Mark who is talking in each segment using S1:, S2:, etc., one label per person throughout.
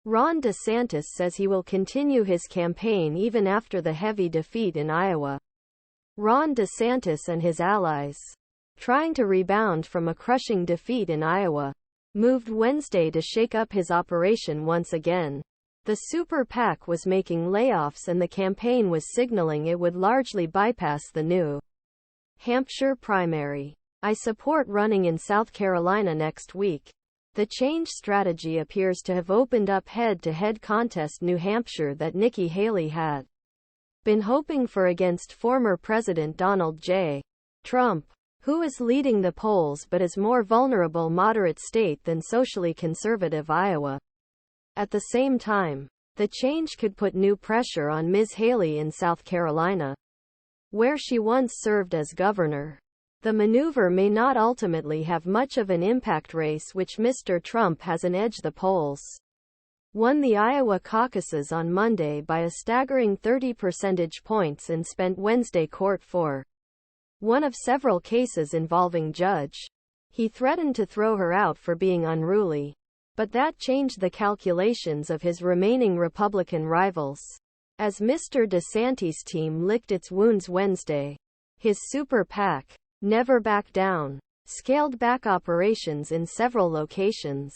S1: Ron DeSantis says he will continue his campaign even after the heavy defeat in Iowa. Ron DeSantis and his allies, trying to rebound from a crushing defeat in Iowa, moved Wednesday to shake up his operation once again. The super PAC was making layoffs and the campaign was signaling it would largely bypass the new Hampshire primary. "I support running in South Carolina next week." The change strategy appears to have opened up head-to-head contest New Hampshire that Nikki Haley had been hoping for against former President Donald J. Trump, who is leading the polls but is more vulnerable moderate state than socially conservative Iowa. At the same time, the change could put new pressure on Ms. Haley in South Carolina, where she once served as governor. The maneuver may not ultimately have much of an impact. Race which Mr. Trump has an edge. The polls won the Iowa caucuses on Monday by a staggering 30 percentage points and spent Wednesday court for one of several cases involving Judge. He threatened to throw her out for being unruly, but that changed the calculations of his remaining Republican rivals. As Mr. DeSantis' team licked its wounds Wednesday, his super PAC, Never Back Down, scaled back operations in several locations,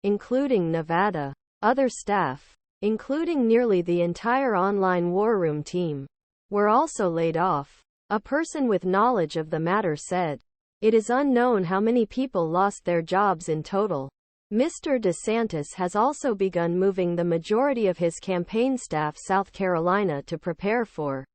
S1: including Nevada. Other staff, including nearly the entire online war room team, were also laid off. A person with knowledge of the matter said, "It is unknown how many people lost their jobs in total." Mr. DeSantis has also begun moving the majority of his campaign staff South Carolina to prepare for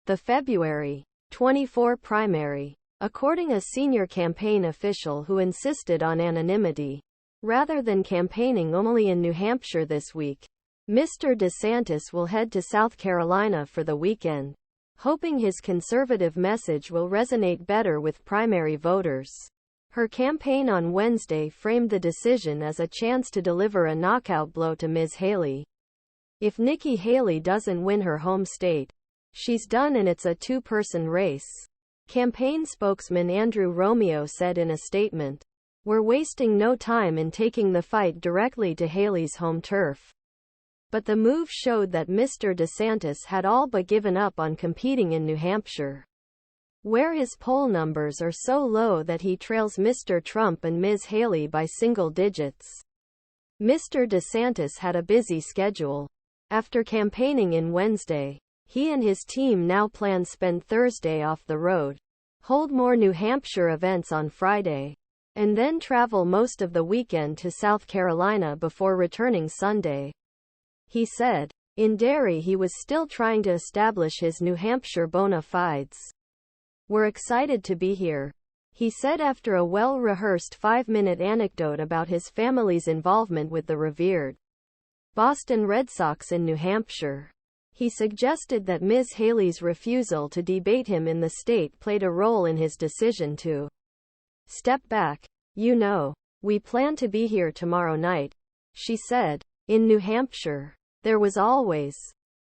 S1: the February 24 primary, according to a senior campaign official who insisted on anonymity rather than campaigning only in New Hampshire this week. Mr. DeSantis will head to South Carolina for the weekend, hoping his conservative message will resonate better with primary voters. Her campaign on Wednesday framed the decision as a chance to deliver a knockout blow to Ms. Haley. If Nikki Haley doesn't win her home state, she's done and it's a two-person race. Campaign spokesman Andrew Romeo said in a statement, "We're wasting no time in taking the fight directly to Haley's home turf." But the move showed that Mr. DeSantis had all but given up on competing in New Hampshire, where his poll numbers are so low that he trails Mr. Trump and Ms. Haley by single digits. Mr. DeSantis had a busy schedule. After campaigning in Wednesday, he and his team now plan to spend Thursday off the road, hold more New Hampshire events on Friday, and then travel most of the weekend to South Carolina before returning Sunday. He said, in Derry he was still trying to establish his New Hampshire bona fides. "We're excited to be here," he said after a well-rehearsed 5-minute anecdote about his family's involvement with the revered Boston Red Sox in New Hampshire. He suggested that Ms. Haley's refusal to debate him in the state played a role in his decision to step back. "You know, we plan to be here tomorrow night," she said. "In New Hampshire, there was always